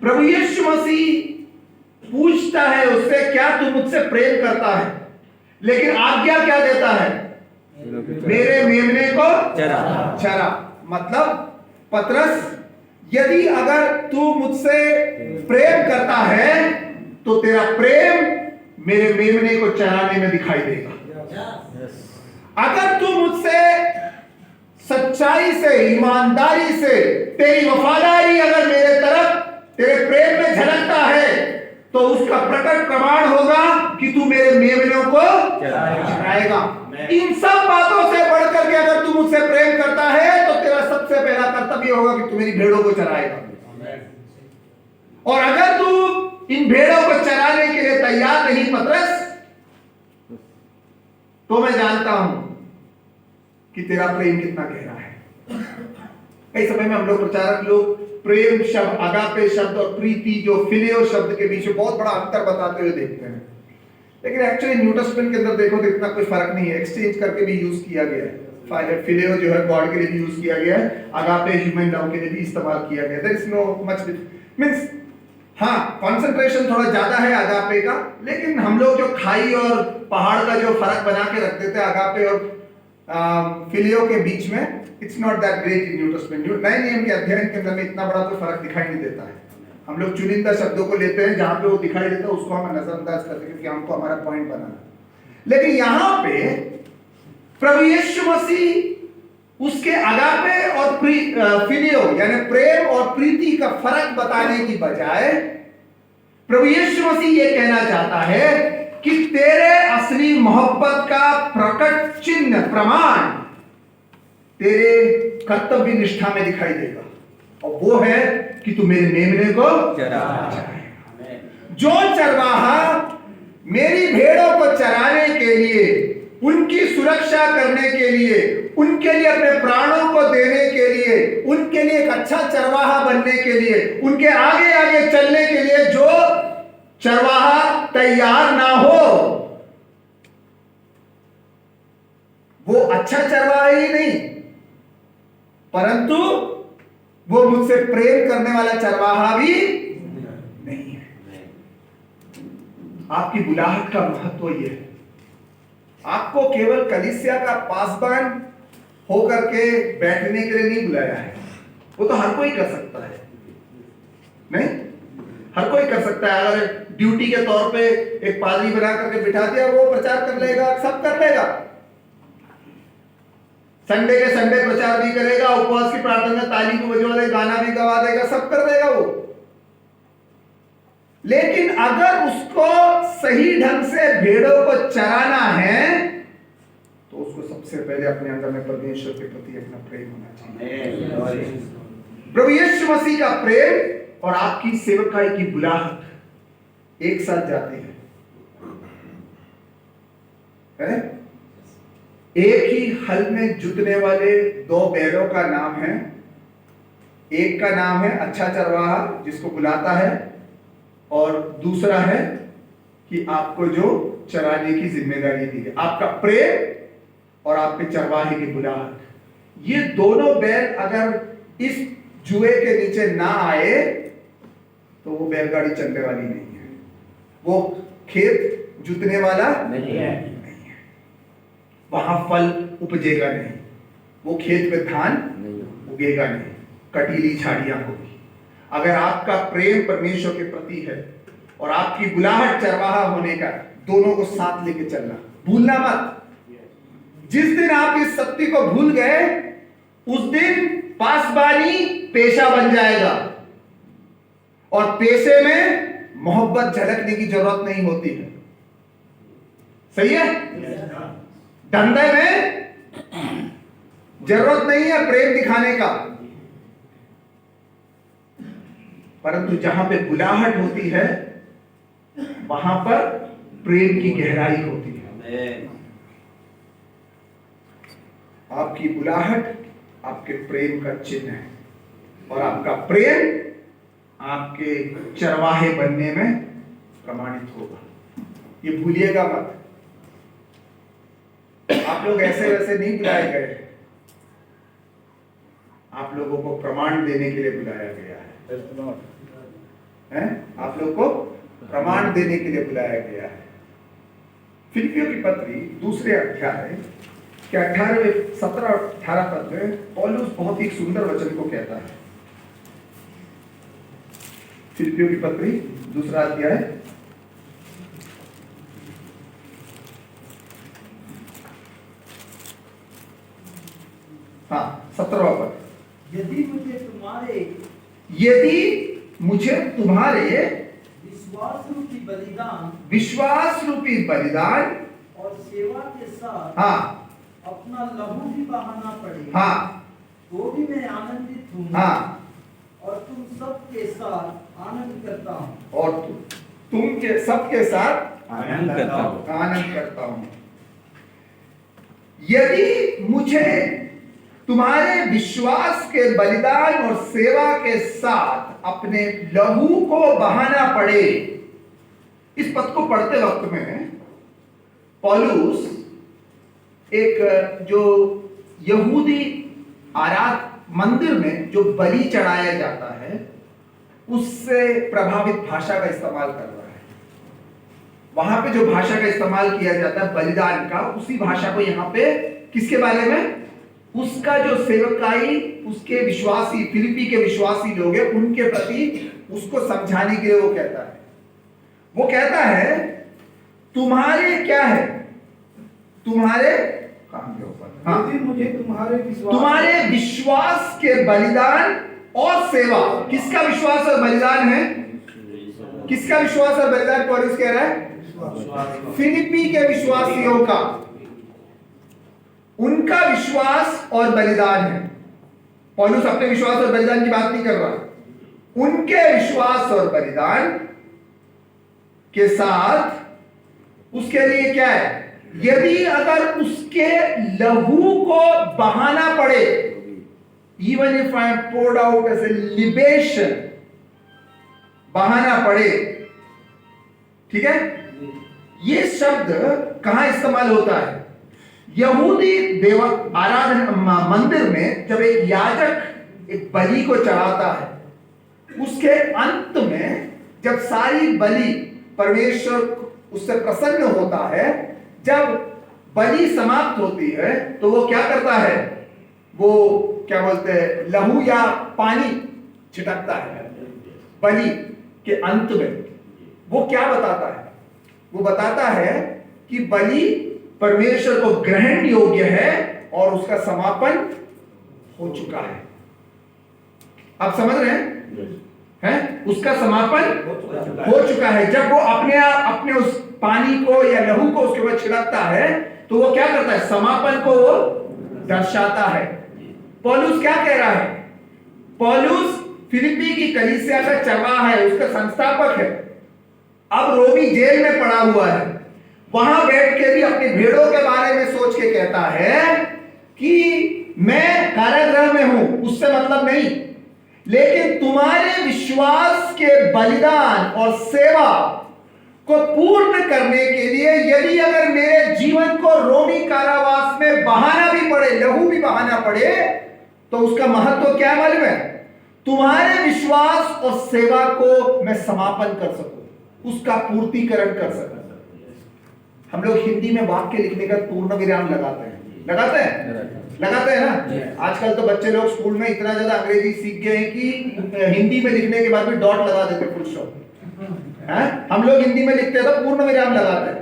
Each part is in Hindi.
प्रभु यीशु मसीह पूछता है उससे, क्या तू मुझसे प्रेम करता है? लेकिन आज्ञा क्या देता है? मेरे मेमने को चरा। मतलब पतरस, यदि अगर तू मुझसे प्रेम करता है तो तेरा प्रेम मेरे मेमने को चराने में दिखाई देगा। अगर तू मुझसे सच्चाई से, ईमानदारी से, तेरी वफादारी अगर मेरे तरफ तेरे प्रेम में झलकता है तो उसका प्रकट प्रमाण होगा कि तू मेरे मेमनों को चराएगा। इन सब बातों से बढ़कर के अगर तू मुझसे प्रेम करता है तो तेरा सबसे पहला कर्तव्य होगा कि तू मेरी भेड़ों को चराएगा। और अगर तू इन भेड़ों को चराने के लिए तैयार नहीं पतरस, तो मैं जानता हूं कि तेरा प्रेम कितना गहरा है। कई समय में हम लोग प्रचारक लोग प्रेम शब्द, अगापे शब्द और प्रीति जो फिलियो शब्द के बीच में बहुत बड़ा अंतर बताते हुए देखते हैं, लेकिन एक्चुअली न्यू टेस्टामेंट के अंदर देखो तो इतना कोई फर्क नहीं है। एक्सचेंज करके भी यूज किया गया है। फिलियो जो है गॉड के लिए भी यूज किया गया है, अगापे ह्यूमन लव के लिए भी इस्तेमाल किया गया है। There is no much means, हाँ कंसंट्रेशन थोड़ा ज्यादा है अगापे का, लेकिन हम लोग जो खाई और पहाड़ का जो फर्क बना के रख देते हैं अगापे और फिलियो के बीच में, it's not that great in new testament. नए नियम के अध्ययन के अंदर में इतना बड़ा कोई फर्क दिखाई नहीं देता है। हम लोग चुनिंदा शब्दों को लेते हैं, जहां पे वो दिखाई देता है उसको हम नजरअंदाज करते हैं क्योंकि हमको हमारा पॉइंट बनाना। लेकिन यहां पे प्रभु यीशु मसीह उसके अगापे और फिलियो यानी प्रेम और प्रीति का फर्क बताने की बजाय प्रभु यीशु मसीह ये कहना चाहता है कि तेरे असली मोहब्बत का प्रकट चिन्ह, प्रमाण तेरे कर्तव्य निष्ठा में दिखाई देगा, और वो है कि तू मेरे मेमने को चराएगा। जो चरवाहा मेरी भेड़ों को चराने के लिए, उनकी सुरक्षा करने के लिए, उनके लिए अपने प्राणों को देने के लिए, उनके लिए एक अच्छा चरवाहा बनने के लिए, उनके आगे आगे चलने के लिए जो चरवाहा तैयार ना हो, वो अच्छा चरवाहा ही नहीं, परंतु वो मुझसे प्रेम करने वाला चरवाहा भी नहीं है। आपकी बुलाहट का महत्व यह है, आपको केवल कलीसिया का पासबान होकर के बैठने के लिए नहीं बुलाया है। वो तो हर कोई कर सकता है, नहीं, हर कोई कर सकता है। अगर ड्यूटी के तौर पे एक पादरी बना करके बिठा दिया, वो प्रचार कर लेगा, सब कर लेगा, संडे के संडे प्रचार भी करेगा, उपवास की प्रार्थना में ताली को बजवा देगा, गाना भी गवा देगा, सब कर देगा वो। लेकिन अगर उसको सही ढंग से भेड़ों को चराना है तो उसको सबसे पहले अपने अंदर में परमेश्वर के प्रति अपना प्रेम होना चाहिए। प्रभु यीशु मसीह का प्रेम और आपकी सेवकाई की बुलाहट एक साथ जाते हैं, है? एक ही हल में जुतने वाले दो बैलों का नाम है। एक का नाम है अच्छा चरवाहा जिसको बुलाता है, और दूसरा है कि आपको जो चराने की जिम्मेदारी दी है, आपका प्रेम और आपके चरवाहे की बुलाहट। ये दोनों बैल अगर इस जुए के नीचे ना आए तो वो बैलगाड़ी चलने वाली नहीं है, वो खेत जुतने वाला नहीं है, वहां फल उपजेगा नहीं, वो खेत में धान उगेगा नहीं, कटीली झाड़ियां होगी। अगर आपका प्रेम परमेश्वर के प्रति है और आपकी बुलाहट चरवाहा होने का, दोनों को साथ लेके चलना, भूलना मत। जिस दिन आप इस सत्य को भूल गए उस दिन पासबानी पेशा बन जाएगा, और पेशे में मोहब्बत झलकने की जरूरत नहीं होती है। सही है? धंधे में जरूरत नहीं है प्रेम दिखाने का, परंतु जहां पे बुलाहट होती है वहां पर प्रेम की गहराई होती है। आपकी बुलाहट आपके प्रेम का चिन्ह है, और आपका प्रेम आपके चरवाहे बनने में प्रमाणित होगा। ये भूलिएगा मत। आप लोग ऐसे वैसे नहीं बुलाए गए, आप लोगों को प्रमाण देने के लिए बुलाया गया है। हैं, आप लोग को प्रमाण देने के लिए बुलाया गया है। फिलिपियों की पत्री दूसरे अध्याय के 17-18 पद में पौलुस बहुत ही सुंदर वचन को कहता है। फिलिपियों की पत्री दूसरा अध्याय हाँ 17वां पद। यदि मुझे तुम्हारे विश्वास रूपी बलिदान और सेवा के साथ हाँ अपना लहू भी बहाना पड़े, हाँ तो भी मैं आनंदित हूँ, हाँ और तुम सबके साथ आनंद करता हूँ, और तुम के सबके साथ आनंद करता हूँ। यदि मुझे तुम्हारे विश्वास के बलिदान और सेवा के साथ अपने लहू को बहाना पड़े। इस पद को पढ़ते वक्त में पौलुस एक जो यहूदी मंदिर में जो बलि चढ़ाया जाता है उससे प्रभावित भाषा का इस्तेमाल कर रहा है। वहां पे जो भाषा का इस्तेमाल किया जाता है बलिदान का, उसी भाषा को यहाँ पे किसके बारे में, उसका जो सेवकाई उसके विश्वासी फिलिपी के विश्वासी लोग हैं उनके प्रति उसको समझाने के लिए वो कहता है तुम्हारे क्या है, तुम्हारे काम के ऊपर हाँ, मुझे तुम्हारे विश्वास के बलिदान और सेवा। किसका विश्वास और बलिदान है, किसका विश्वास और बलिदान पौलुस कह रहा है, फिलिपी के विश्वासियों का, उनका विश्वास और बलिदान है। पौलुस अपने विश्वास और बलिदान की बात नहीं कर रहा, उनके विश्वास और बलिदान के साथ उसके लिए क्या है, यदि अगर उसके लहू को बहाना पड़े, even if I am poured out as a libation, बहाना पड़े, ठीक है। ये शब्द कहां इस्तेमाल होता है, यहूदी देव आराधना मंदिर में जब एक याजक एक बलि को चढ़ाता है, उसके अंत में जब सारी बलि परमेश्वर उससे प्रसन्न होता है, जब बलि समाप्त होती है तो वो क्या करता है, वो क्या बोलते हैं, लहू या पानी छिटकता है बलि के अंत में। वो क्या बताता है, वो बताता है कि बलि परमेश्वर को ग्रहण योग्य है और उसका समापन हो चुका है। आप समझ रहे हैं? उसका समापन हो चुका है। जब वो अपने उस पानी को या लहू को उसके ऊपर छिड़कता है तो वो क्या करता है, समापन को वो दर्शाता है। पौलुस क्या कह रहा है, पौलुस फिलिपी की कलीसिया का चरवाहा है, उसका संस्थापक है, अब रोमी जेल में पड़ा हुआ है, वहां बैठ के भी अपनी भेड़ों के बारे में सोच के कहता है कि मैं कारागृह में हूं, उससे मतलब नहीं, लेकिन तुम्हारे विश्वास के बलिदान और सेवा को पूर्ण करने के लिए यदि अगर मेरे जीवन को रोमी कारावास में बहाना भी पड़े, लहू भी बहाना पड़े, तो उसका महत्व क्या मालूम है, तुम्हारे विश्वास और सेवा को मैं समापन कर सकूं, उसका पूर्तिकरण कर सकूं। हम लोग हिंदी में वाक्य लिखने का पूर्ण विराम लगाते हैं ना। आजकल तो बच्चे लोग स्कूल में इतना ज्यादा अंग्रेजी सीख गए हैं कि हिंदी में लिखने के बाद भी डॉट लगा देते, फुल स्टॉप। हम लोग हिंदी में लिखते हैं तो पूर्ण विराम लगाते हैं।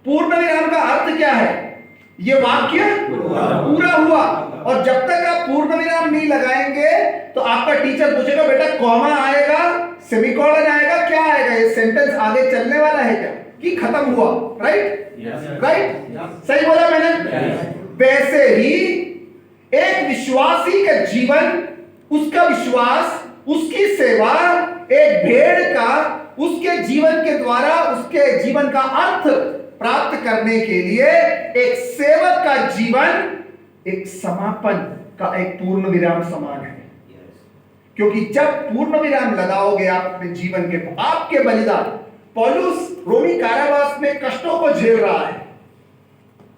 पूर्ण विराम का अर्थ क्या है, ये वाक्य पूरा हुआ, और जब तक आप पूर्ण विराम नहीं लगाएंगे तो आपका टीचर पूछेगा बेटा कॉमा आएगा, सेमीकोलन आएगा, क्या आएगा, ये सेंटेंस आगे चलने वाला है क्या कि खत्म हुआ, राइट? सही बोला मैंने? वैसे ही एक विश्वासी का जीवन, उसका विश्वास, उसकी सेवा, एक भेड़ का उसके जीवन के द्वारा उसके जीवन का अर्थ प्राप्त करने के लिए एक सेवक का जीवन एक समापन का एक पूर्ण विराम समान है। क्योंकि जब पूर्ण विराम लगाओगे आप अपने जीवन के, आपके बलिदान, पौलुस रोमी कारावास में कष्टों को झेल रहा है,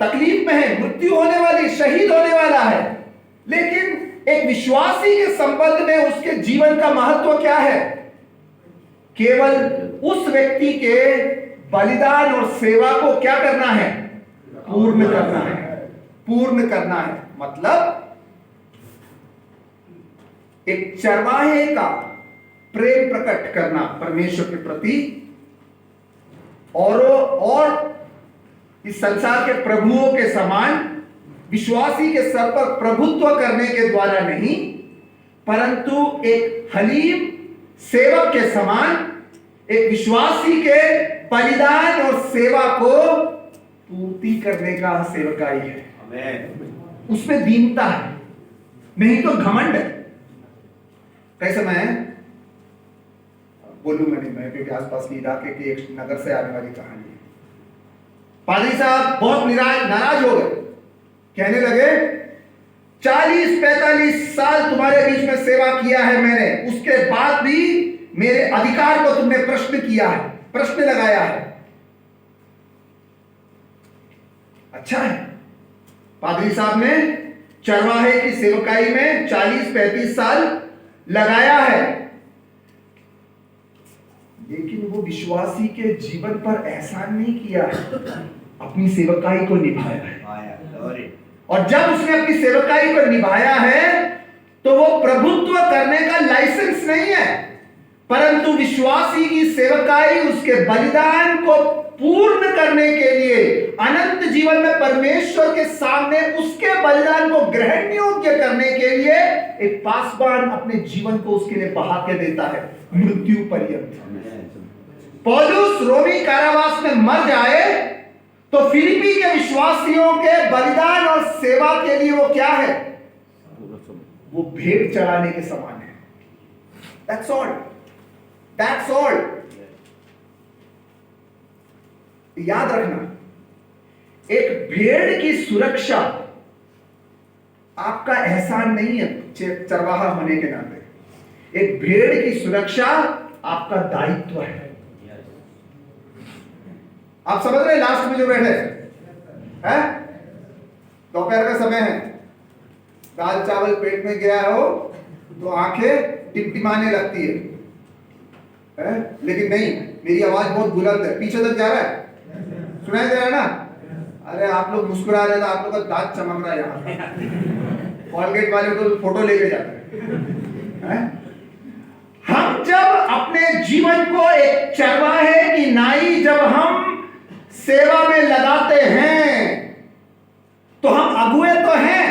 तकलीफ में है, मृत्यु होने वाली, शहीद होने वाला है, लेकिन एक विश्वासी के संबंध में उसके जीवन का महत्व क्या है केवल उस व्यक्ति के बलिदान और सेवा को क्या करना है? पूर्ण करना है। पूर्ण करना है मतलब एक चरवाहे का प्रेम प्रकट करना परमेश्वर के प्रति, और इस संसार के प्रभुओं के समान विश्वासी के सर पर प्रभुत्व करने के द्वारा नहीं, परंतु एक हलीम सेवक के समान एक विश्वासी के बलिदान और सेवा को पूर्ति करने का सेवकाई है। उसमें दीनता है, नहीं तो घमंड है। कैसे मैं बोलूंगा नहीं मैं, क्योंकि आसपास के इलाके के एक नगर से आने वाली कहानी है। पादरी साहब बहुत नाराज हो गए, कहने लगे 40-45 साल तुम्हारे बीच में सेवा किया है मैंने, उसके बाद भी मेरे अधिकार को तुमने प्रश्न किया है, प्रश्न लगाया है। अच्छा है, पादरी साहब ने चरवाहे की सेवकाई में 40-35 साल लगाया है, लेकिन वो विश्वासी के जीवन पर एहसान नहीं किया है, अपनी सेवकाई को निभाया है। और जब उसने अपनी सेवकाई को निभाया है तो वो प्रभुत्व करने का लाइसेंस नहीं है, परंतु विश्वासी की सेवकाई उसके बलिदान को पूर्ण करने के लिए, अनंत जीवन में परमेश्वर के सामने उसके बलिदान को ग्रहण योग्य करने के लिए एक पासवान अपने जीवन को उसके लिए बहा के देता है मृत्यु पर्यंत। पौलुस रोमी कारावास में मर जाए तो फिलिपी के विश्वासियों के बलिदान और सेवा के लिए वो क्या है? वो भेंट चढ़ाने के समान है। That's all. That's all. याद रखना, एक भेड़ की सुरक्षा आपका एहसान नहीं है चरवाहा होने के नाते। एक भेड़ की सुरक्षा आपका दायित्व है। आप समझ रहे हैं? लास्ट में जो बैठे हैं, दोपहर का समय है, दाल चावल पेट में गया हो तो आंखें टिमटिमाने लगती है, लेकिन नहीं, मेरी आवाज बहुत बुलंद है, पीछे तक जा रहा है, सुनाई दे रहा है ना? अरे आप लोग मुस्कुरा रहे, तो आप लोग का दांत चमक रहा है यहाँ। कॉलगेट वाले तो फोटो लेके जाते हैं। हम जब अपने जीवन को एक चरवाहे की नाई जब हम सेवा में लगाते हैं तो हम अगुए तो हैं,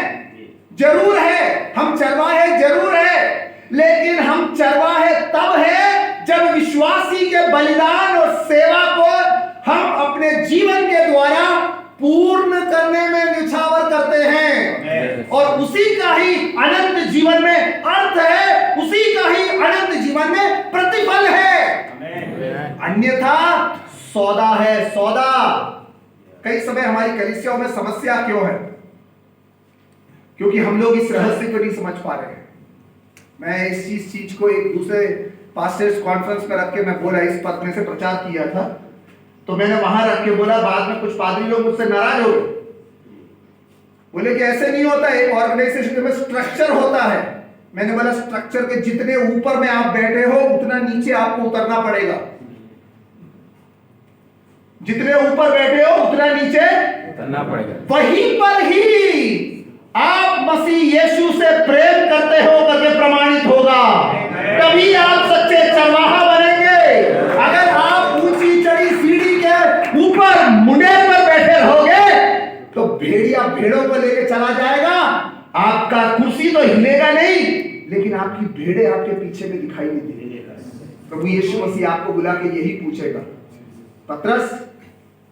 जरूर है, हम चरवाहे जरूर है, लेकिन हम चरवाहे तब है जब विश्वासी के बलिदान और सेवा को हम अपने जीवन के द्वारा पूर्ण करने में निछावर करते हैं, और उसी का ही अनंत जीवन में अर्थ है, उसी का ही अनंत जीवन में प्रतिफल है। अन्यथा सौदा है, सौदा। कई समय हमारी कलीसियाओं में समस्या क्यों है? क्योंकि हम लोग इस रहस्य को नहीं समझ पा रहे हैं। मैं इस चीज को एक दूसरे पास्टर्स कॉन्फ्रेंस में रख के मैं बोला, इस पद में से प्रचार किया था, तो मैंने वहां रख के बोला, बाद में कुछ पादरी लोग मुझसे नाराज हो गए, बोले कि ऐसे नहीं होता, एक ऑर्गेनाइजेशन में स्ट्रक्चर होता है। मैंने बोला स्ट्रक्चर के जितने ऊपर में आप बैठे हो उतना नीचे आपको उतरना पड़ेगा, जितने ऊपर बैठे हो उतना नीचे उतरना पड़ेगा। वहीं पर ही आप मसीह यीशु से प्रेम करते हो करके प्रमाणित होगा, तभी आप सच्चे चरवाहा बनेंगे। अगर आप ऊंची चढ़ी सीढ़ी के ऊपर मुंडेर पर बैठे रहोगे तो भेड़िया भेड़ों को लेकर चला जाएगा, आपका कुर्सी तो हिलेगा नहीं, लेकिन आपकी भेड़े आपके पीछे में दिखाई नहीं देंगे। प्रभु यीशु मसीह आपको बुला के यही पूछेगा, पतरस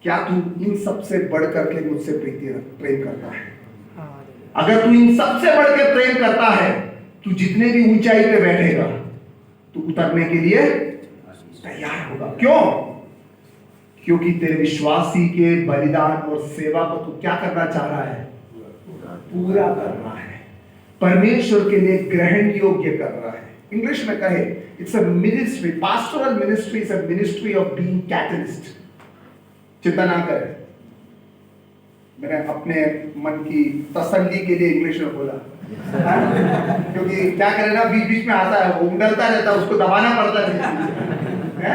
क्या तू इन सबसे बढ़ करके मुझसे प्रेम करता है? अगर तू इन सबसे बढ़ के प्रेम करता है, तू जितने भी ऊंचाई पे बैठेगा तू उतरने के लिए तैयार होगा। क्यों? क्योंकि तेरे विश्वासी के बलिदान और सेवा को तू क्या करना चाह रहा है? पूरा कर रहा है, परमेश्वर के लिए ग्रहण योग्य कर रहा है। इंग्लिश में कहे, it's a ministry, pastoral ministry is a ministry of being catalyst. चिंता ना करें, मैंने अपने मन की तसल्ली के लिए इंग्लिश में बोला, क्योंकि क्या करें ना, बीच बीच में आता है, वो उंडलता रहता है, उसको दबाना पड़ता है।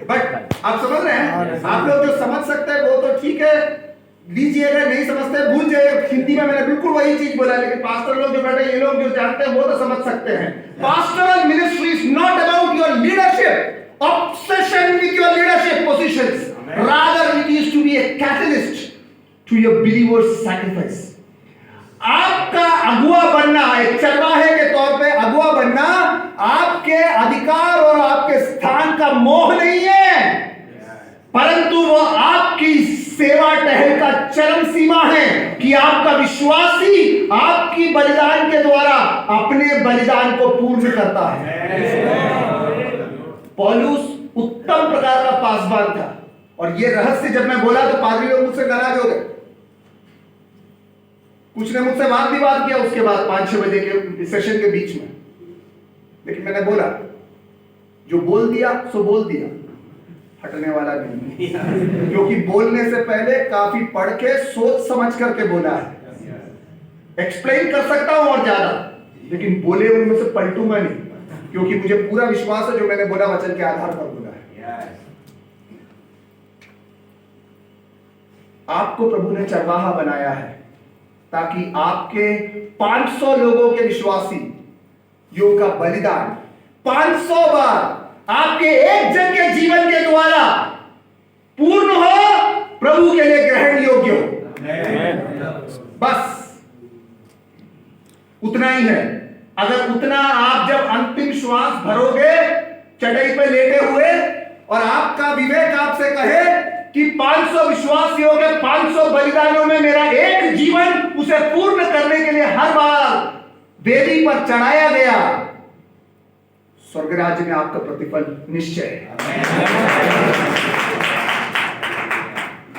बट आप समझ रहे हैं, आप लोग जो समझ सकते हैं वो तो ठीक है, लीजिएगा, नहीं समझते भूल जाइए। हिंदी में मैंने बिल्कुल वही चीज बोला, लेकिन पास्टर लोग जो बैठे, ये लोग जो जानते हैं वो तो समझ सकते हैं। Pastoral ministry is not about your leadership obsession with your leadership positions, rather it is to be a catalyst to your believers sacrifice. आपका अगुआ बनना, एक चरवाहे के तौर पे अगुआ बनना, आपके अधिकार और आपके स्थान का मोह नहीं है, परंतु वो आपकी सेवा टहल का चरम सीमा है कि आपका विश्वासी आपकी बलिदान के द्वारा अपने बलिदान को पूर्ण करता है। पौलुस उत्तम प्रकार का पासवान था, और ये रहस्य जब मैं बोला तो पादरी लोग मुझसे नाराज हो गए। कुछ ने मुझसे वाद विवाद किया उसके बाद 5-6 बजे के सेशन के बीच में, लेकिन मैंने बोला जो बोल दिया सो बोल दिया, हटने वाला नहीं, क्योंकि बोलने से पहले काफी पढ़ के सोच समझ करके बोला है। एक्सप्लेन कर सकता हूं और ज्यादा, लेकिन बोले उनमें से पलटूंगा नहीं, क्योंकि मुझे पूरा विश्वास है जो मैंने बोला वचन के आधार पर बोला है। आपको प्रभु ने चरवाहा बनाया है ताकि आपके 500 लोगों के विश्वासी योग का बलिदान 500 बार आपके एक जन के जीवन के द्वारा पूर्ण हो, प्रभु के लिए ग्रहण योग्य हो। बस उतना ही है। अगर उतना आप जब अंतिम श्वास भरोगे चटाई पे लेटे हुए, और आपका विवेक आपसे कहे कि 500 विश्वासियों के 500 बलिदानों में मेरा एक जीवन उसे पूर्ण करने के लिए हर बार वेदी पर चढ़ाया गया, स्वर्ग राज्य में आपका प्रतिफल निश्चय है।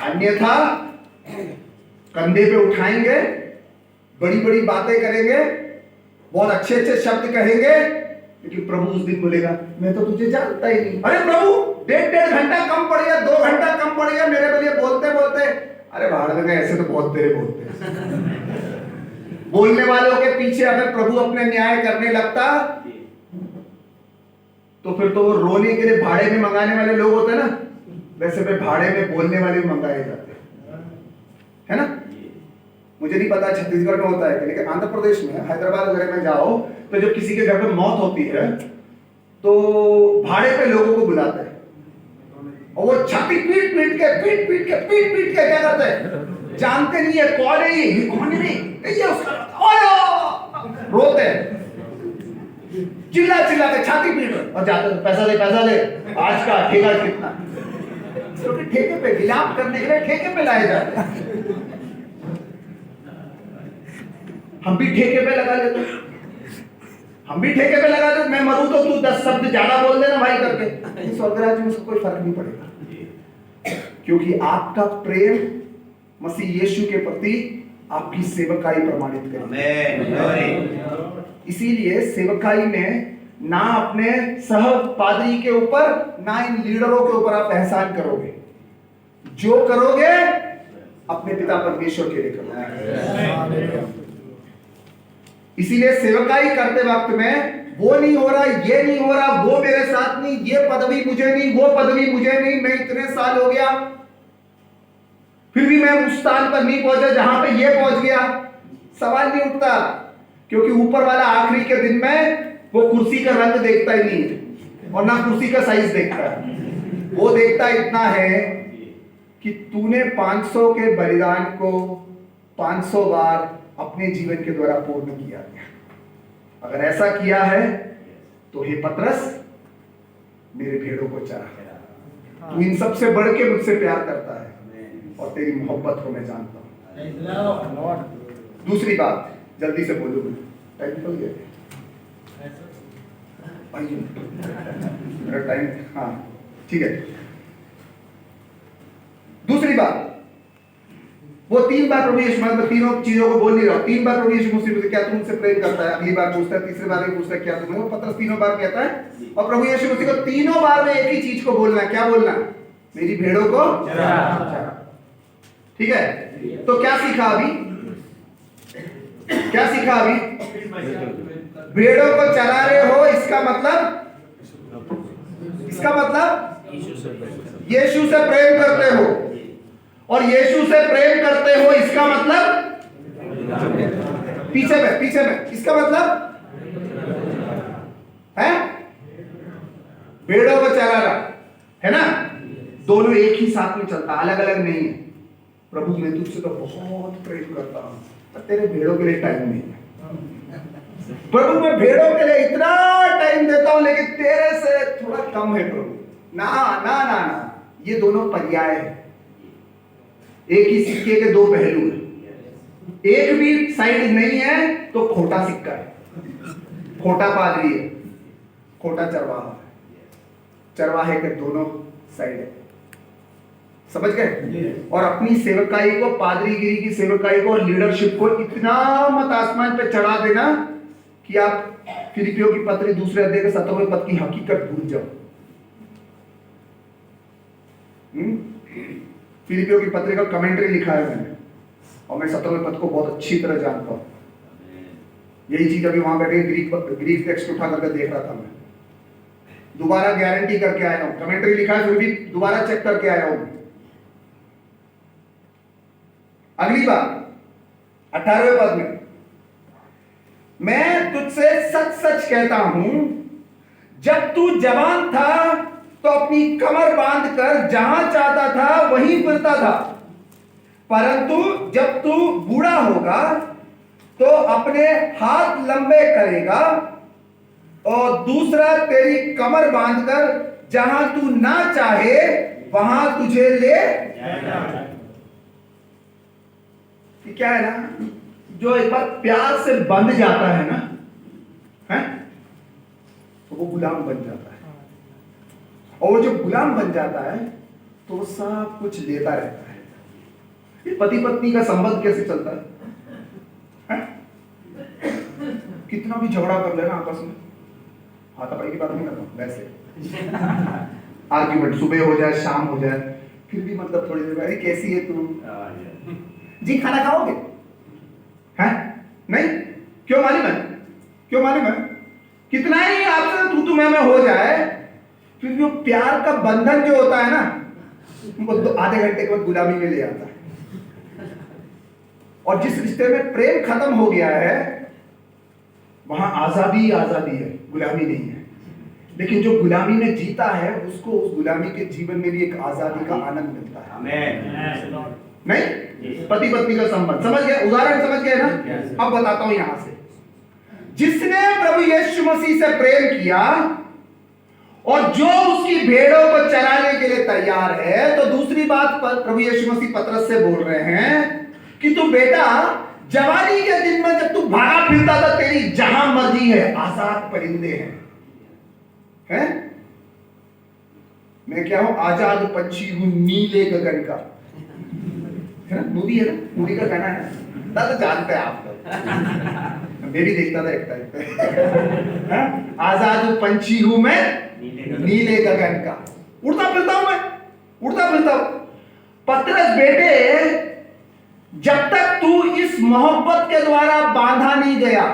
अन्यथा कंधे पे उठाएंगे, बड़ी बड़ी बातें करेंगे, बहुत अच्छे अच्छे शब्द कहेंगे, लेकिन प्रभु उस दिन बोलेगा मैं तो तुझे जानता ही नहीं। अरे प्रभु 1.5 घंटा कम पड़ गया, 2 घंटा कम पड़ गया मेरे लिए बोलते बोलते। अरे भाड़ में ऐसे तो बहुत तेरे बोलते हैं। बोलने वालों के पीछे अगर प्रभु अपने न्याय करने लगता तो फिर तो वो रोने के लिए भाड़े में मंगाने वाले लोग होते ना, वैसे पे भाड़े में बोलने वाले मंगाए जाते है ना। मुझे नहीं पता छत्तीसगढ़ में होता है, लेकिन आंध्र प्रदेश में, हैदराबाद वगैरह में जाओ तो जब किसी के घर में मौत होती है तो भाड़े पे लोगों को बुलाते हैं, और वो छाती पीट पीट के क्या करते हैं, जानते नहीं है कौन है ये, कौन है ये उसका, रोते हैं, चिल्ला के छाती पीट, और जाते पैसा ले आज का ठेका कितना, क्योंकि ठेके पे विलाप करने के लिए ठेके पे लाए जाते हैं। हम भी ठेके पे लगा लेते, मैं मरूं तो तू 10 शब्द ज्यादा बोल देना भाई करके, स्वर्ग राज्य में उसको कोई फर्क नहीं पड़ेगा, क्योंकि आपका प्रेम मसीह यीशु के प्रति आपकी सेवकाई प्रमाणित करेगी। इसीलिए सेवकाई में ना अपने सह पादरी के ऊपर, ना इन लीडरों के ऊपर आप एहसान करोगे, जो करोगे अपने पिता परमेश्वर के लिए करोगे। इसीलिए सेवकाई करते वक्त में वो नहीं हो रहा, ये नहीं हो रहा, वो मेरे साथ नहीं, ये पदवी मुझे नहीं, वो पदवी मुझे नहीं, मैं इतने साल हो गया फिर भी मैं उस स्थान पर नहीं पहुंचा जहां पे ये पहुंच गया, सवाल नहीं उठता, क्योंकि ऊपर वाला आखिरी के दिन में वो कुर्सी का रंग देखता ही नहीं है, और ना कुर्सी का साइज देखता है। वो देखता इतना है कि तूने 500 के बलिदान को 500 बार अपने जीवन के द्वारा पूर्ण किया। अगर ऐसा किया है तो हे पतरस, मेरे भेड़ों को चरा। तू इन सबसे बढ़ के मुझसे प्यार करता है, और तेरी मोहब्बत को मैं जानता हूं। दूसरी बात जल्दी से बोलूं, टाइम निकल गया मेरा टाइम, हाँ ठीक है। दूसरी बात, वो 3 बार प्रभु यीशु, मैं तीनों चीजों को बोल नहीं रहा हूं, 3 बार प्रभु यीशु मुझसे क्या तुम मुझसे प्रेम करता है, अगली बार पूछता है, तीसरी बार भी पूछता है क्या तुम, वो पतरस 3 बार कहता है, और प्रभु यीशु मसीह को 3 बार में एक ही चीज को बोलना है, क्या बोलना, मेरी भेड़ों को चरा। ठीक है, तो क्या सीखा अभी, भेड़ों को चरा रहे हो, इसका मतलब इसका मतलब यीशु से प्रेम करते हो, और यीशु से प्रेम करते हो इसका मतलब पीछे में इसका मतलब है भेड़ों को चराना, है ना। दोनों एक ही साथ में चलता, अलग अलग नहीं है। प्रभु मैं तुझसे तो बहुत प्रेम करता हूं, पर तेरे भेड़ों के लिए टाइम नहीं है। प्रभु मैं भेड़ों के लिए इतना टाइम देता हूं, लेकिन तेरे से थोड़ा कम है प्रभु। ना ना ना ना, ये दोनों पर्याय है, एक ही सिक्के के दो पहलू हैं। एक भी साइड नहीं है तो खोटा सिक्का है, खोटा पादरी है, खोटा चरवाहा है। चरवाहे के दोनों साइड है, समझ गए। और अपनी सेवकाई को, पादरीगिरी की सेवकाई को और लीडरशिप को इतना मत आसमान पे चढ़ा देना कि आप फिलिपियों की पत्री दूसरे अध्याय के 17वें पद की हकीकत भूल जाओ। फिलिपियों की पत्री का कमेंट्री लिखा है मैंने, और मैं 17वें पद को बहुत अच्छी तरह जानता हूं। यही चीज अभी वहां बैठे ग्रीक टेक्स्ट उठा करके देख रहा था मैं, दोबारा गारंटी करके आया हूं। कमेंट्री लिखा है फिर भी दोबारा चेक करके आया हूं। अगली बार 18वें पद में, मैं तुझसे सच सच कहता हूं, जब तू जवान था तो अपनी कमर बांधकर जहां चाहता था वहीं फिरता था, परंतु जब तू बूढ़ा होगा तो अपने हाथ लंबे करेगा और दूसरा तेरी कमर बांधकर जहां तू ना चाहे वहां तुझे ले। ये क्या है ना, जो एक बार प्यार से बंध जाता है ना, है तो वो गुलाम बन जाता है, और जो गुलाम बन जाता है तो वो सब कुछ लेता रहता है। ये पति पत्नी का संबंध कैसे चलता है? कितना भी झगड़ा कर लेना आपस में, हाथापाई की बात नहीं करता हूं, वैसे आर्ग्यूमेंट सुबह हो जाए शाम हो जाए, फिर भी मतलब थोड़ी देर अरे कैसी है तू जी, खाना खाओगे? हैं? नहीं? क्यों मालूम है? क्यों मालूम है? कितना ही आपसे तू मैं हो जाए, फिर भी वो प्यार का बंधन जो होता है ना, वो आधे घंटे के बाद गुलामी में ले आता है। और जिस रिश्ते में प्रेम खत्म हो गया है वहां आजादी आजादी है, गुलामी नहीं है। लेकिन जो गुलामी में जीता है उसको उस गुलामी के जीवन में भी एक आजादी का आनंद मिलता है। आमीन। नहीं? पति पत्नी का संबंध समझ गए, उदाहरण समझ गए ना। अब बताता हूं यहां से, जिसने प्रभु यीशु मसीह से प्रेम किया और जो उसकी भेड़ों को चराने के लिए तैयार है, तो दूसरी बात पर प्रभु यीशु मसीह पतरस से बोल रहे हैं कि तू बेटा जवानी के दिन में जब तू भागा फिरता था, तेरी जहां मर्जी है, आजाद परिंदे हैं। मैं क्या हूं? आजाद पंछी हूं नीले गगन का, है ना? मूवी है ना, मूवी का गाना है ना, तो जानते हैं आप लोग। मैं भी देखता था एक टाइम पे। आजाद पंछी हूं मैं नीले गगन का, उड़ता फिरता हूं मैं, उड़ता फिरता हूं। पतरस बेटे, जब तक तू इस मोहब्बत के द्वारा बांधा नहीं गया,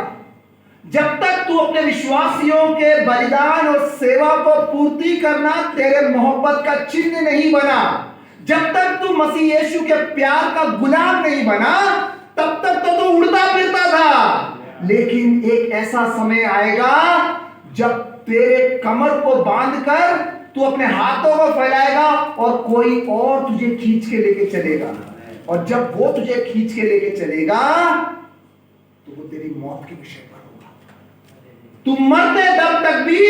जब तक तू अपने विश्वासियों के बलिदान और सेवा को पूर्ति करना तेरे मोहब्बत का चिन्ह नहीं बना, जब तक तू मसीह यीशु के प्यार का गुलाम नहीं बना, तब तक तो तू उड़ता फिरता था। लेकिन एक ऐसा समय आएगा जब तेरे कमर को बांधकर तू अपने हाथों को फैलाएगा और कोई और तुझे खींच के लेके चलेगा, और जब वो तुझे खींच के लेके चलेगा तो वो तेरी मौत के विषय पर होगा। तू मरते दम तक भी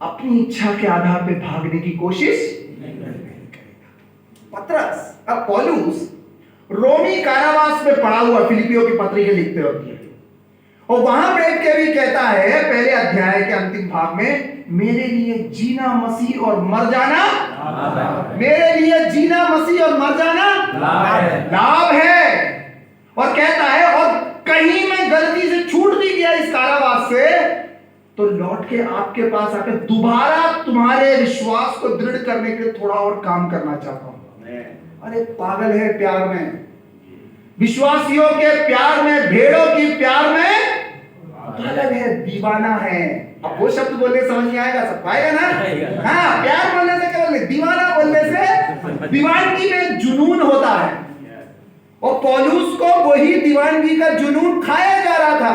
अपनी इच्छा के आधार पे भागने की कोशिश नहीं करेगा। पतरस, अब पौलुस रोमी कारावास में पड़ा हुआ फिलिपियों की पत्री के लिखते होते हैं, और वहां बैठ के भी कहता है पहले अध्याय के अंतिम भाग में, मेरे लिए जीना मसीह और मर जाना, मेरे लिए जीना मसीह और मर जाना लाभ है। और कहता है, और कहीं मैं गलती से छूट भी गया इस कारावास से, तो लौट के आपके पास आकर दोबारा तुम्हारे विश्वास को दृढ़ करने के लिए थोड़ा और काम करना चाहता हूं। अरे पागल है प्यार में, विश्वासियों के प्यार में, भेड़ों की प्यार में पागल है, दीवाना है, अब वो शब्द बोलने से समझ नहीं आएगा, सब आएगा ना। हाँ, प्यार बोलने से क्या बोलने, दीवाना बोलने से दीवानगी में जुनून होता है, और पौलुस को वही दीवानगी का जुनून खाया जा रहा था,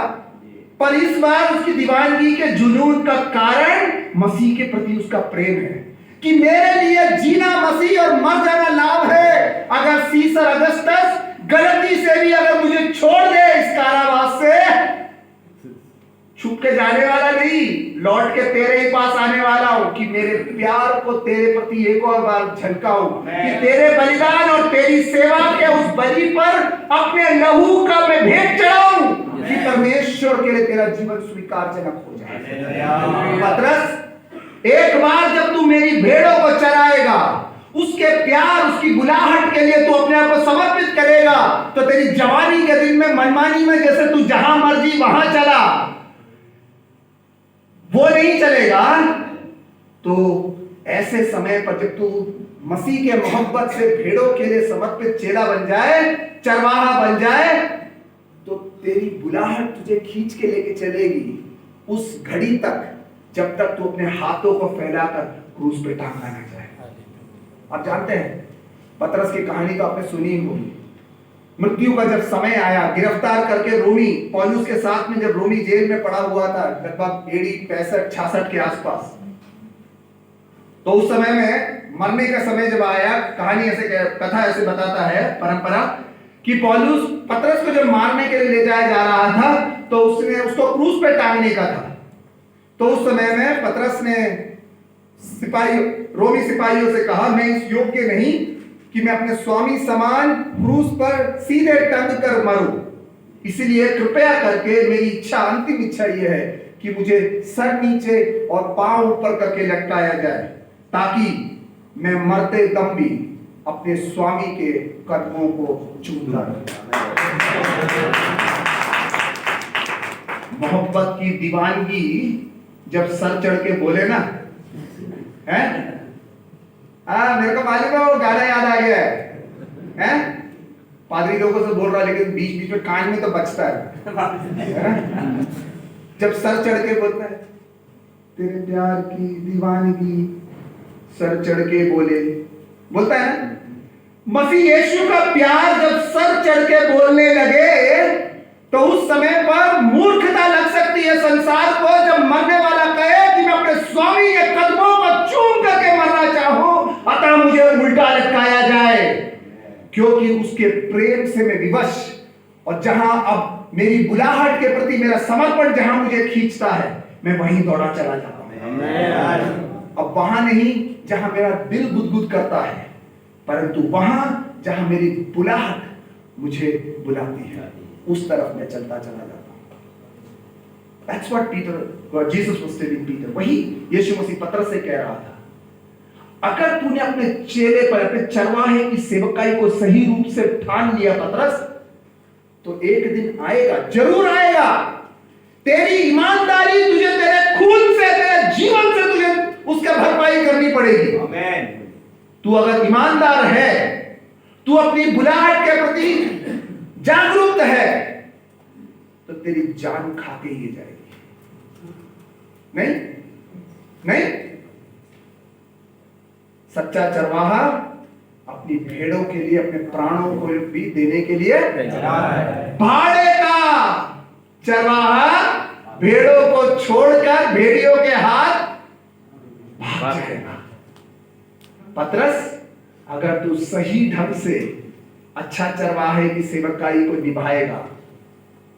पर इस बार उसकी दीवानगी के जुनून का कारण मसीह के प्रति उसका प्रेम है कि मेरे लिए जीना मसीह और मर जाना लाभ है। अगर सीसर अगस्टस गलती से भी अगर मुझे छोड़ दे इस कारावास से, छुप के जाने वाला नहीं, लौट के तेरे ही पास आने वाला हूं कि मेरे प्यार को तेरे प्रति एक और बार झलकाऊं, कि तेरे बलिदान और तेरी सेवा के उस बलि पर अपने लहू का मैं भेंट चढ़ाऊं, कि परमेश्वर के लिए तेरा जीवन स्वीकारजनक हो जाए। पतरस, एक बार जब तू मेरी भेड़ों को चराएगा, उसके प्यार उसकी बुलाहट के लिए तू अपने आप को समर्पित करेगा, तो तेरी जवानी के दिन में मनमानी में जैसे तू जहां मर्जी वहां चला, वो नहीं चलेगा। तो ऐसे समय पर जब तू मसीह के मोहब्बत से भेड़ों के लिए समर्पित चेला बन जाए, चरवाहा बन जाए, तो तेरी बुलाहट तुझे खींच के लेके चलेगी उस घड़ी तक जब तक तू अपने हाथों को फैलाकर क्रूस पे टांगा ना जाए। आप जानते हैं पतरस की कहानी तो आपने सुनी ही होगी। मृत्यु का जब समय आया, गिरफ्तार करके रोमी पौलुस के साथ में जब रोमी जेल में पड़ा हुआ था, लगभग एडी 65-66 के आसपास, तो उस समय में मरने का समय जब आया, कहानी ऐसे कथा ऐसे बताता है परंपरा कि पौलुस पतरस को जब मारने के लिए ले जाया जा रहा था, तो उसने उसको क्रूस पे टांगने का था। तो उस समय में पतरस ने रोमी सिपाहियों से कहा, मैं इस योग्य नहीं कि मैं अपने स्वामी समान क्रूस पर सीधे टंग कर मरूं, इसलिए कृपया करके मेरी इच्छा, अंतिम इच्छा यह है कि मुझे सर नीचे और पांव ऊपर करके लटकाया जाए, ताकि मैं मरते दम भी अपने स्वामी के कदमों को चूमता रहूं। मोहब्बत की दीवानगी जब सर चढ़ के बोले ना, है मेरे को मालूम है, वो गाना याद आ गया है? पादरी लोगों से बोल रहा है, लेकिन बीच बीच में कान में तो बचता है ना? जब सर चढ़ के बोलता है, तेरे प्यार की दीवानगी, सर चढ़ के बोलता है ना। मसीह यीशु का प्यार जब सर चढ़ के बोलने लगे, तो उस समय पर मूर्खता लग सकती है संसार को, जब मरने वाला कहे कि मैं अपने स्वामी के कदमों को चूम करके मरना चाहूं, अतः मुझे उल्टा लटकाया जाए, क्योंकि उसके प्रेम से मैं विवश, और जहां अब मेरी बुलाहट के प्रति मेरा समर्पण जहां मुझे खींचता है, मैं वहीं दौड़ा चला जाता हूं। अब वहां नहीं जहां मेरा दिल गुदगुद करता है, परंतु वहां जहां मेरी बुलाहट मुझे बुलाती है, उस तरफ मैं चलता चला जाता हूं। That's what Jesus was telling Peter. वही यीशु मसीह पतरस से कह रहा था, अगर तूने अपने चेले पर, अपने चरवाहे की सेवकाई को सही रूप से ठान लिया पतरस, तो एक दिन आएगा, जरूर आएगा, तेरी ईमानदारी तुझे तेरे खून से, तेरे जीवन से तुझे उसका भरपाई करनी पड़ेगी। आमीन। तू अगर ईमानदार है, तू अपनी बुलाहट के प्रति जागरूक है, तो तेरी जान खा के ही जाएगी। नहीं, सच्चा चरवाहा अपनी भेड़ों के लिए अपने प्राणों को भी देने के लिए भाड़े का चरवाहा भेड़ों को छोड़कर भेड़ियों के हाथ भाग जाएगा। पतरस, अगर तू सही ढंग से अच्छा चरवाहे की सेवकाई को निभाएगा,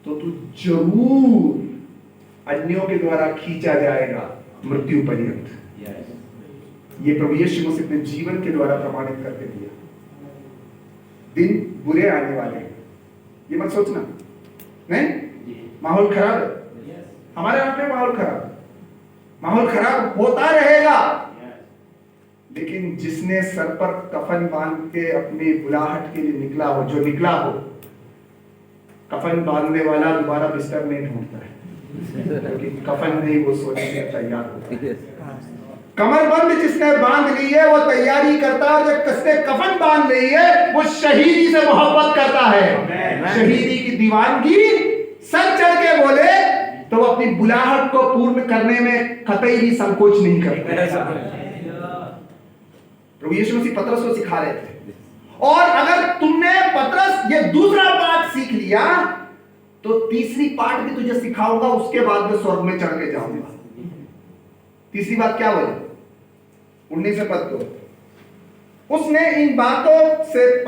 तो तू जरूर अन्यों के द्वारा खींचा जाएगा मृत्यु पर्यंत। ये प्रभु यीशु मसीह अपने जीवन के द्वारा प्रमाणित करके दिया। दिन बुरे आने वाले हैं, ये मत सोचना। नहीं, माहौल खराब है, हमारे यहाँ पे माहौल खराब होता रहेगा, लेकिन जिसने सर पर कफन बांध के अपनी बुलाहट के लिए निकला हो, जो निकला हो, कफन बांधने वाला दोबारा बिस्तर नहीं ढूंढता है, क्योंकि कफन नहीं वो सोने के तैयार होता है। कमरबंद जिसने बांध ली है वो तैयारी करता है, जब किसने कफन बांध ली है वो शहीदी से मोहब्बत करता है। शहीदी की दीवानगी सर चढ़ के बोले तो वो अपनी बुलाहट को पूर्ण करने में कतई भी संकोच नहीं करते। प्रभु यीशु मसीह पतरस को सिखा रहे थे। और अगर तुमने पतरस ये दूसरा पाठ सीख लिया तो तीसरी पाठ भी तुझे सिखाऊंगा, उसके बाद में स्वर्ग में चढ़ के जाऊंगा। तीसरी बात क्या बोले? 19 पद को उसने इन बातों से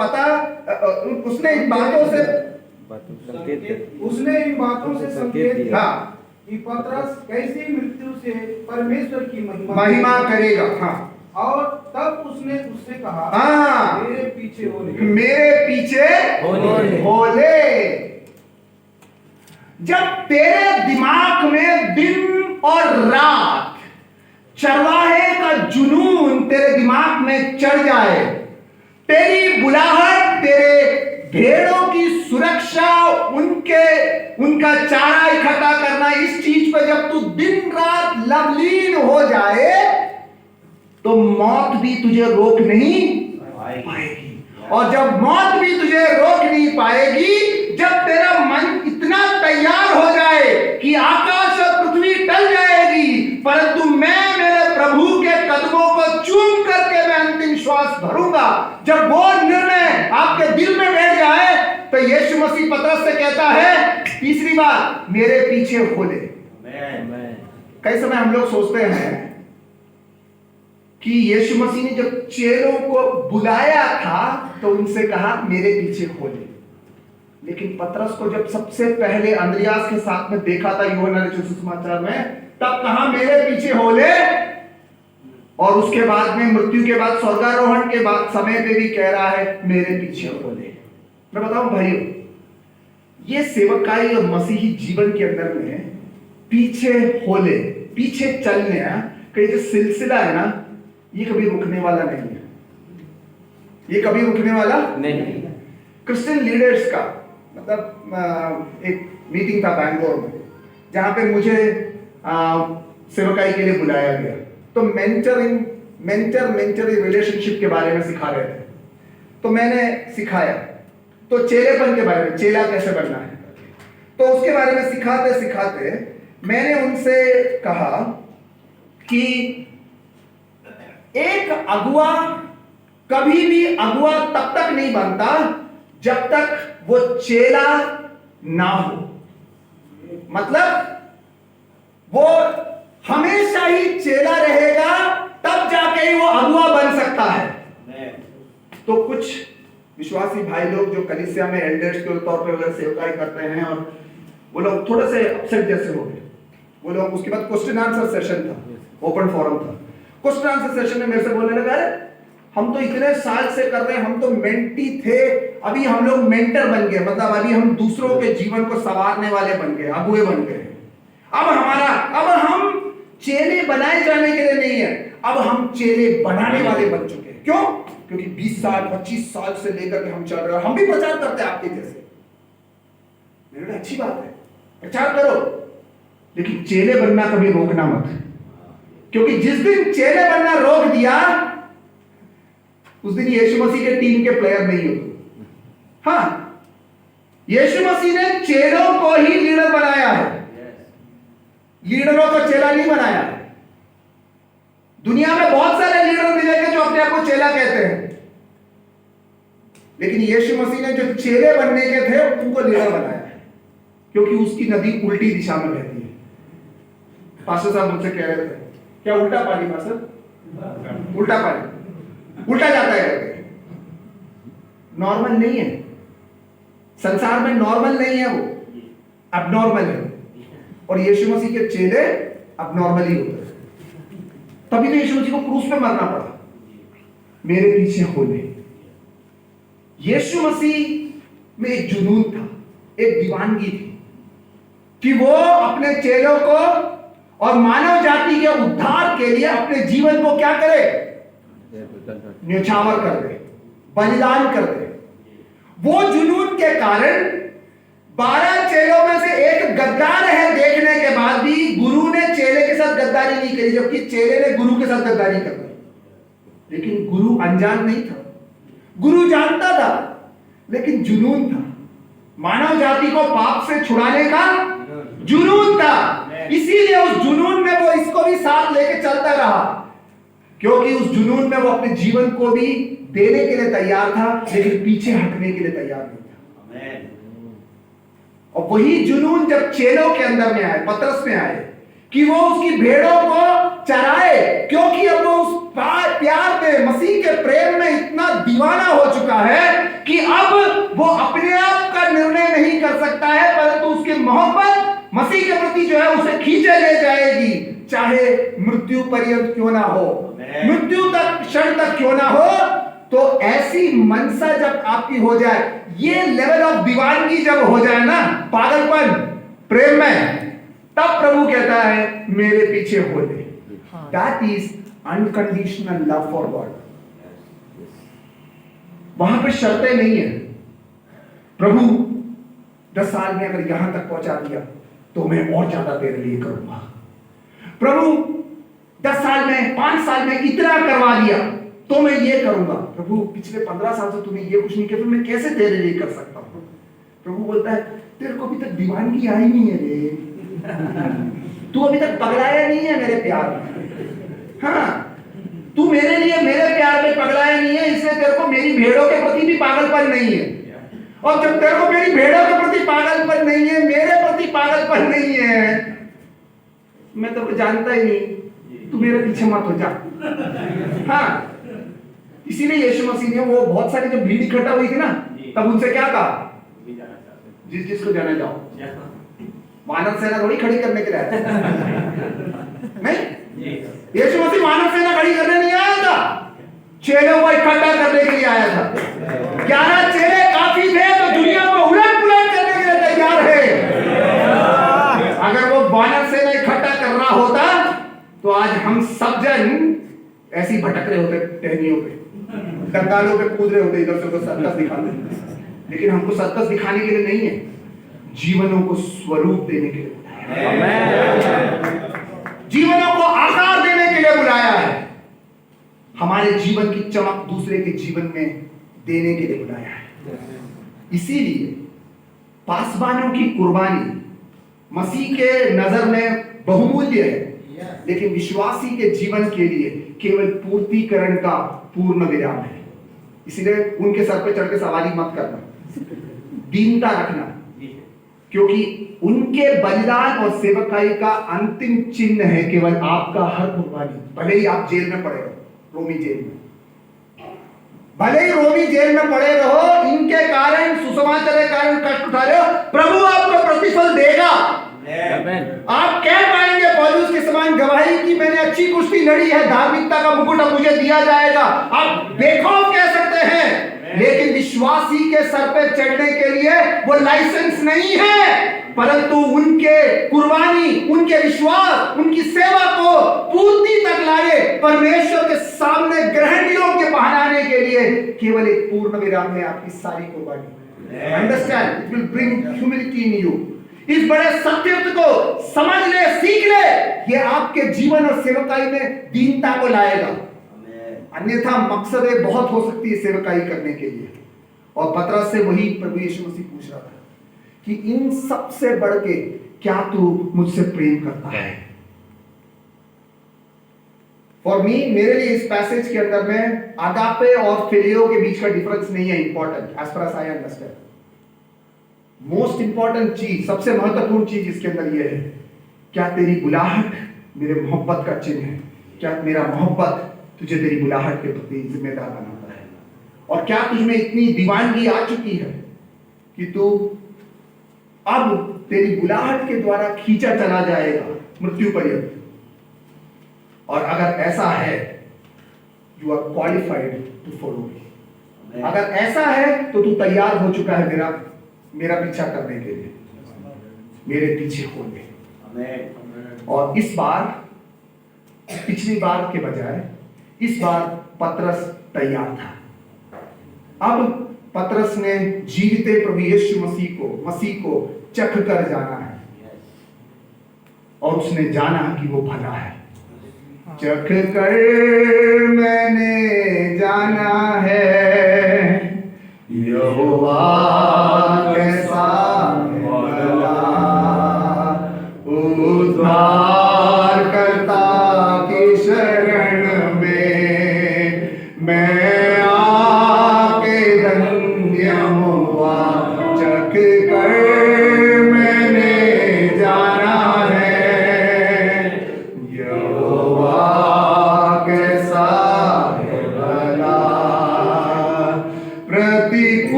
संकेत दिया कि पतरस कैसी मृत्यु से परमेश्वर की महिमा करेगा। हाँ, और तब उसने उससे कहा, हाँ, मेरे पीछे हो ले। जब तेरे दिमाग में दिन और रात चरवाहे का जुनून तेरे दिमाग में चढ़ जाए, तेरी बुलाहट, तेरे भेड़ों की सुरक्षा, उनका चारा इकट्ठा करना, इस चीज पे जब तू दिन रात लवलीन हो जाए तो मौत भी तुझे रोक नहीं पाएगी। और जब मौत भी तुझे रोक नहीं पाएगी, जब तेरा मन इतना तैयार हो जाए कि आकाश और पृथ्वी टल जाएगी, परंतु मैं मेरे प्रभु के कदमों को चूम करके मैं अंतिम श्वास भरूंगा, जब वो निर्णय आपके दिल में बैठ जाए तो यीशु मसीह पतरस से कहता है, तीसरी बार, मेरे पीछे हो ले। कई समय हम लोग सोचते हैं कि यीशु मसीह ने जब चेलों को बुलाया था तो उनसे कहा मेरे पीछे हो ले। लेकिन पतरस को जब सबसे पहले अंद्रियास के साथ में देखा था यूहन्ना रचित सुसमाचार में, तब कहा मेरे पीछे हो ले। और उसके बाद में मृत्यु के बाद स्वर्गारोहण के बाद समय पे भी कह रहा है मेरे पीछे हो ले। मैं बताऊं भाइयों, ये सेवकाई और मसीही जीवन के अंदर में पीछे हो ले, पीछे चलने का ये जो सिलसिला है ना, ये कभी रुकने वाला नहीं है। ये कभी रुकने वाला नहीं। क्रिश्चियन लीडर्स का मतलब एक मीटिंग था बैंगलोर में, जहां पे मुझे सेवकाई के लिए बुलाया गया। तो मेंटर रिलेशनशिप के बारे में सिखा रहे थे, तो मैंने सिखाया। तो चेलेपन के बारे में, चेला कैसे बनना है, तो उसके बारे में सिखाते सिखाते मैंने उनसे कहा कि एक अगुआ कभी भी अगुआ तब तक नहीं बनता जब तक वो चेला ना हो। मतलब वो हमेशा ही चेला रहेगा, तब जाके ही वो अगुआ बन सकता है। तो कुछ विश्वासी भाई लोग जो कलीसिया में एल्डर्स के तौर पे अगर सेवकाई करते हैं, और वो लोग थोड़े से अपसेट जैसे हो गए। वो लोग उसके बाद क्वेश्चन आंसर सेशन था, ओपन फोरम था। क्वेश्चन आंसर सेशन में मेरे से बोलने लगा, हम तो इतने साल से कर रहे हैं, हम तो मेंटी थे, अभी हम लोग मेंटर बन गए, मतलब अभी हम दूसरों के जीवन को संवारने वाले बन गए, अगुए बन गए। अब हम चेले बनाए जाने के लिए नहीं है, अब हम चेले बनाने वाले बन चुके हैं। क्यों? क्योंकि 20 साल 25 साल से लेकर के हम चल रहे हैं, हम भी प्रचार करते हैं आपके जैसे। मेरे अच्छी बात है, प्रचार करो, लेकिन चेले बनना कभी रोकना मत। क्योंकि जिस दिन चेले बनना रोक दिया, उस दिन यीशु मसीह के टीम के प्लेयर नहीं हो। हाँ, यीशु मसीह ने चेलों को ही लीडर बनाया है, लीडरों को चेला नहीं बनाया है। दुनिया में बहुत सारे लीडर मिलेंगे जो अपने आप को चेला कहते हैं, लेकिन यीशु मसीह ने जो चेले बनने के थे उनको लीडर बनाया है, क्योंकि उसकी नदी उल्टी दिशा में बहती है। पास्टर साहब मुझसे कह रहे थे, क्या उल्टा पानी पास्टर? उल्टा पानी उल्टा जाता है, नॉर्मल नहीं है। संसार में नॉर्मल नहीं है, वो अबनॉर्मल है। और यीशु मसीह के चेले अबनॉर्मल ही होते हैं। तभी तो यीशु मसीह को क्रूस पे मरना पड़ा, मेरे पीछे हो ले। यीशु मसीह में एक जुनून था, एक दीवानगी थी कि वो अपने चेलों को और मानव जाति के उद्धार के लिए अपने जीवन को क्या करे? न्यौछावर कर दे, बलिदान कर दे। वो जुनून के कारण 12 चेलों में से एक गद्दार है देखने के बाद भी गुरु ने चेले के साथ गद्दारी नहीं करी, जबकि चेले ने गुरु के साथ गद्दारी कर दी। लेकिन गुरु अनजान नहीं था, गुरु जानता था, लेकिन जुनून था मानव जाति को पाप से छुड़ाने का, जुनून था, इसीलिए उस जुनून में वो इसको भी साथ लेके चलता रहा, क्योंकि उस जुनून में वो अपने जीवन को भी देने के लिए तैयार था, लेकिन पीछे हटने के लिए तैयार नहीं था। और वही जुनून जब चेलों के अंदर में आए, पतरस में आए, कि वो उसकी भेड़ों को चराए, क्योंकि अब वो उस प्यार में, मसीह के प्रेम में इतना दीवाना हो चुका है कि अब वो अपने आप का निर्णय नहीं कर सकता है, परंतु उसकी मोहब्बत मसीह के प्रति जो है उसे खींचे ले जाएगी, चाहे मृत्यु पर्यंत क्यों ना हो, मृत्यु तक, क्षण तक क्यों ना हो। तो ऐसी मनसा जब आपकी हो जाए, ये लेवल ऑफ दीवानगी जब हो जाए ना, पागलपन प्रेम में, तब प्रभु कहता है मेरे पीछे हो ले। That is unconditional love for God. वहां पे शर्तें नहीं है। प्रभु 10 साल में अगर यहां तक पहुंचा दिया तो मैं और ज्यादा तेरे लिए करूंगा। प्रभु 10 साल में, 5 साल में इतना करवा दिया तो मैं ये करूंगा। प्रभु पिछले 15 साल से तूने ये कुछ नहीं किया, तो मैं कैसे तेरे लिए कर सकता हूं? प्रभु बोलता है तेरे को अभी तक दीवानगी आई नहीं है रे, तू अभी तक पगलाया नहीं है मेरे प्यार में। हाँ, तू मेरे लिए, मेरे प्यार में पगलाया नहीं है, इसलिए तेरे को मेरी भेड़ों के प्रति भी पागलपन नहीं है। और जब तेरे को मेरी भेड़ों के प्रति पागलपन नहीं है, मेरे प्रति पागलपन नहीं है, मैं तो जानता ही नहीं, तू मेरे पीछे मत हो जा। हाँ, इसीलिए यीशु मसीह ने, वो बहुत सारी जब भीड़ इकट्ठा हुई थी ना, तब उनसे क्या कहा? जिस जिसको जाना जाओ। मानव सेना थोड़ी खड़ी करने के लिए आया नहीं, यीशु मसीह मानव सेना खड़ी करने नहीं आया था, चेलों को इकट्ठा करने के लिए आया था। 11 चेले काफी थे तो दुनिया को उलट पुलट करने के लिए तैयार है। अगर वो मानव सेना इकट्ठा कर रहा होता तो आज हम सब जन ऐसी भटक रहे होते, टहनियों पे, कंगालों पे कूद रहे होते, इधर से उधर सर्कस दिखाते। लेकिन हमको सर्कस दिखाने के लिए नहीं है, जीवनों को स्वरूप देने के लिए बुलाया है, जीवनों को आकार देने के लिए बुलाया है, हमारे जीवन की चमक दूसरे के जीवन में देने के लिए बुलाया है। इसीलिए पासबानों की कुर्बानी मसीह के नजर में बहुमूल्य है, लेकिन विश्वासी के जीवन के लिए केवल पूर्तिकरण का पूर्ण विराम है। इसलिए उनके सर पे चढ़ के सवारी मत करना, दीनता रखना, क्योंकि उनके बलिदान और सेवकाई का अंतिम चिन्ह है केवल आपका हर कुर्बानी। भले ही आप जेल में पड़े रहो, रोमी जेल में, भले ही रोमी जेल में पड़े रहो, इनके कारण, सुसमाचार के कारण कष्ट उठा रहे हो, प्रभु आपको प्रतिफल देगा। आप कह पाएंगे पौलुस के समान गवाही की मैंने अच्छी कुश्ती लड़ी है, धार्मिकता का मुकुट अब मुझे दिया जाएगा, आप बेखौफ कह सकते हैं। लेकिन विश्वासी के सर पे चढ़ने के लिए वो लाइसेंस नहीं है, परंतु उनके कुर्बानी, उनके विश्वास, उनकी सेवा को पूर्ति तक लाए परमेश्वर के सामने ग्रहण योग्य बनाने के लिए केवल एक पूर्ण विराम है आपकी सारी कुर्बानी। Understand, it will bring humility in you. इस बड़े सत्य को समझ ले, सीख ले, ये आपके जीवन और सेवकाई में दीनता को लाएगा। अन्यथा मकसदें बहुत हो सकती है सेवकाई करने के लिए। और पतरस से वही प्रभु यीशु मसीह पूछ रहा था कि इन सब से बढ़ के क्या तू मुझसे प्रेम करता है? फॉर मी, मेरे लिए इस पैसेज के अंदर में आगापे और फिलियो के बीच का डिफरेंस नहीं है important, as far as I understand. Most important चीज, सबसे महत्वपूर्ण चीज इसके अंदर यह है, क्या तेरी बुलाहट मेरे मोहब्बत का चिन्ह है? क्या मेरा मोहब्बत तुझे तेरी बुलाहट के प्रति जिम्मेदार बनाता है? और क्या तुझमें इतनी दीवानगी आ चुकी है कि तू अब तेरी बुलाहट के द्वारा खींचा चला जाएगा मृत्यु पर्यंत? और अगर ऐसा है, you are qualified to follow me. अगर ऐसा है तो तू तैयार हो चुका है मेरा पीछा करने के लिए, मेरे पीछे हो ले। और इस बार, पिछली बार के बजाय इस बार पतरस तैयार था। अब पतरस ने जीविते प्रभु यीशु मसीह को चख कर जाना है, और उसने जाना कि वो भला है। चख कर मैंने जाना है यहोवा कैसा भला,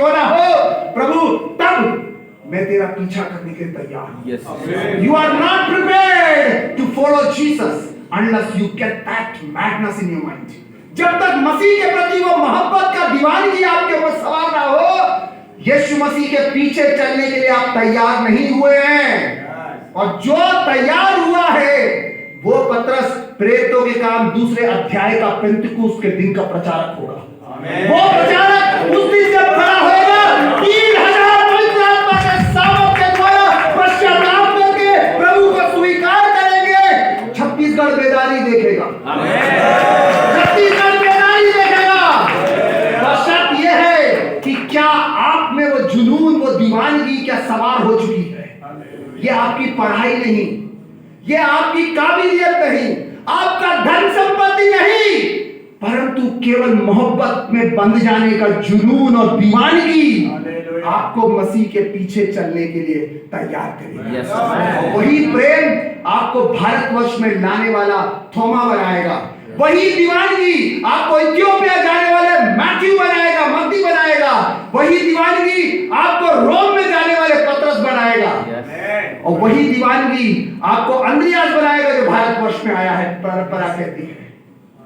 क्यों ना हो प्रभु, तब मैं तेरा पीछा करने के लिए तैयार हूं। You are not prepared to follow Jesus unless you get that madness in your mind. जब तक मसीह के प्रति वो मोहब्बत का दीवानगी आपके ऊपर सवार ना हो, यीशु मसीह के पीछे चलने के लिए आप तैयार नहीं हुए हैं। और जो तैयार हुआ है वो पतरस प्रेरितों के काम 2 अध्याय का पेंतिकुस्त के दिन का प्रचारक होगा। वो प्रचारक उस दिन जब खड़ा होगा 3000 पवित्र आत्मा के सामर्थ के द्वारा पश्चाताप करके प्रभु को स्वीकार करेंगे। छत्तीसगढ़ बेदारी देखेगा, छत्तीसगढ़ बेदारी देखेगा। और शर्त यह है कि क्या आप में वो जुनून, वो दीवानगी क्या सवार हो चुकी है। ये आपकी पढ़ाई नहीं, ये आपकी काबिलियत नहीं, आपका धन संपत्ति नहीं, परंतु केवल मोहब्बत में बंध जाने का जुनून और दीवानगी आपको मसीह के पीछे चलने के लिए तैयार करेगी। वही प्रेम आपको भारतवर्ष में लाने वाला थोमा बनाएगा। वही दीवानगी आपको इथियोपिया जाने वाले मैथ्यू बनाएगा, मत्ती बनाएगा। वही दीवानगी आपको रोम में जाने वाले पतरस बनाएगा। और वही दीवानगी आपको अंद्रियास बनाएगा जो भारतवर्ष में आया है, परंपरा कहती है।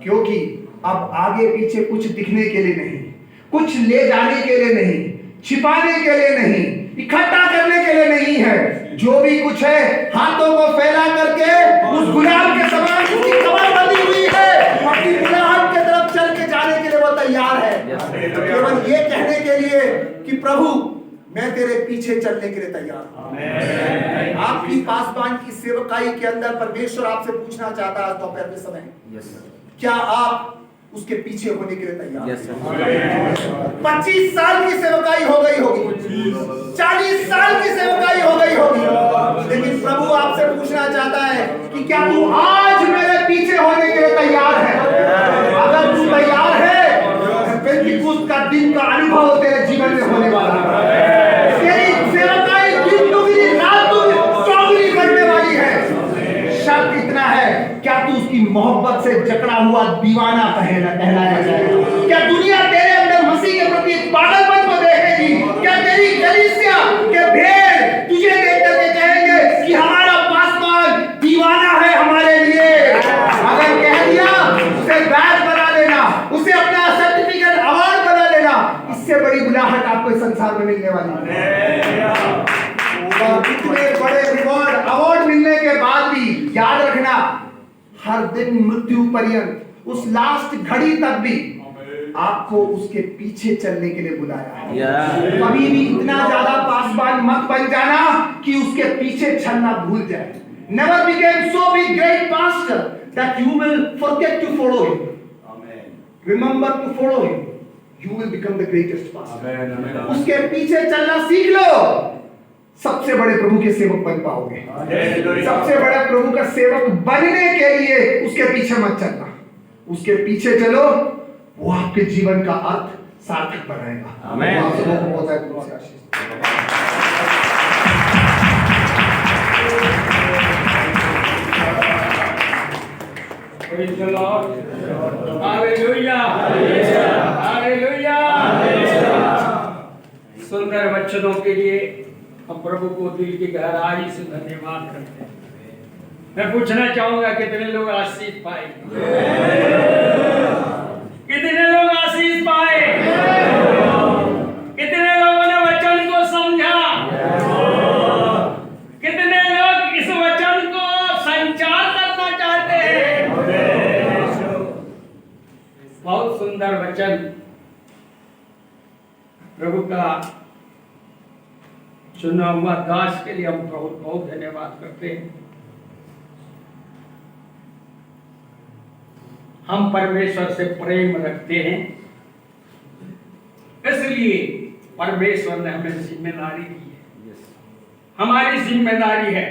क्योंकि अब आगे पीछे कुछ दिखने के लिए नहीं, कुछ ले जाने के लिए नहीं, छिपाने के लिए नहीं, इकट्ठा करने के लिए नहीं है। जो भी कुछ है हाथों को फैला करके उस गुलाब के समान उसकी कमर बंधी हुई है, अपनी गुलाब के तरफ चल के जाने के लिए वो तैयार है। केवल ये कहने के लिए कि प्रभु मैं तेरे पीछे चलने के लिए तैयार हूं। आपकी पासबान की सेवकाई के अंदर परमेश्वर आपसे पूछना चाहता है दोपहर के समय, क्या आप उसके पीछे होने के लिए तैयार? 25 साल की सेवकाई हो गई होगी, 40 साल की सेवकाई हो गई होगी, लेकिन प्रभु आपसे पूछना चाहता है कि क्या तू आज मेरे पीछे होने के लिए तैयार है? अगर तू तैयार है, पेंतिकुस्त का दिन का अनुभव तेरे जीवन में होने वाला है। तेरी सेवकाई दिन दुगनी रात चौगुनी करने वाली है। शर्त इतना है, क्या तू उसकी मोहब्बत से जकड़ा हुआ दीवाना कहलाया जाएगा? क्या दुनिया तेरे अंदर मसीह के प्रति पागलपन को देखेगी? क्या तेरी कलीसिया के भेड़ तुझे देख करके कहेंगे कि हमारा पासवान दीवाना है हमारे लिए? अगर कह दिया, उसे बैच बना लेना, उसे अपना सर्टिफिकेट अवार्ड बना लेना। इससे बड़ी बुलाहट आपको इस संसार में मिलने वाली है। और इतने बड़े रिवॉर्ड अवार्ड मिलने के बाद भी याद रखना, हर दिन मृत्यु पर्यंत, उस लास्ट घड़ी तक भी आपको उसके पीछे चलने के लिए बुलाया है। कभी भी इतना ज्यादा पासवान मत बन जाना कि उसके पीछे चलना भूल जाए। Never became so big great pastor that you will forget to follow him. Remember to follow him. You will become the greatest pastor. उसके पीछे चलना सीख लो, सबसे बड़े प्रभु के सेवक बन पाओगे। सबसे बड़ा प्रभु का सेवक बनने के लिए उसके पीछे मत चलना, उसके पीछे चलो, वो आपके जीवन का अर्थ सार्थक बनाएगा। आमीन। आप सबों को बहुत बहुत आशीष। Praise the Lord. Hallelujah. Hallelujah. सुंदर वचनों के लिए हम प्रभु को दिल की गहराई से धन्यवाद करते हैं। मैं पूछना चाहूंगा कितने लोग आशीष पाए? कितने लोग आशीष पाए? कितने लोगों ने वचन को समझा? कितने लोग इस वचन को संचार करना चाहते हैं? बहुत सुंदर वचन प्रभु का चुना हुआ दास के लिए हम बहुत बहुत धन्यवाद करते हैं। हम परमेश्वर से प्रेम रखते हैं, इसलिए परमेश्वर ने हमें जिम्मेदारी दी है। हमारी जिम्मेदारी है